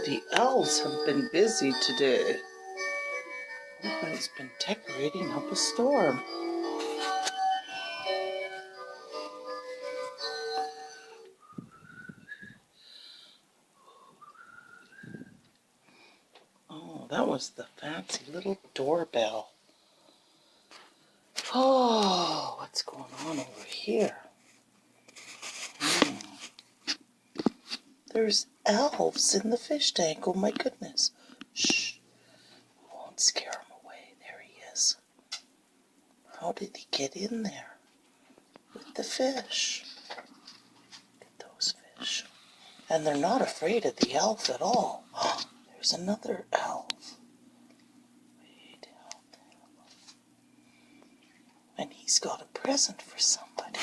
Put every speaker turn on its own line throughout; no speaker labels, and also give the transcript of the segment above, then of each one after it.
the elves have been busy today. Everybody's been decorating up a storm. Oh, that was the fancy little doorbell. Oh, what's going on over here? There's elves in the fish tank. Oh my goodness. Shh. I won't scare him away. There he is. How did he get in there? With the fish. Look at those fish. And they're not afraid of the elf at all. There's another elf. Way down there. And he's got a present for somebody.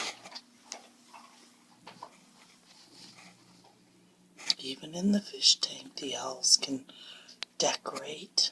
Even in the fish tank, the elves can decorate.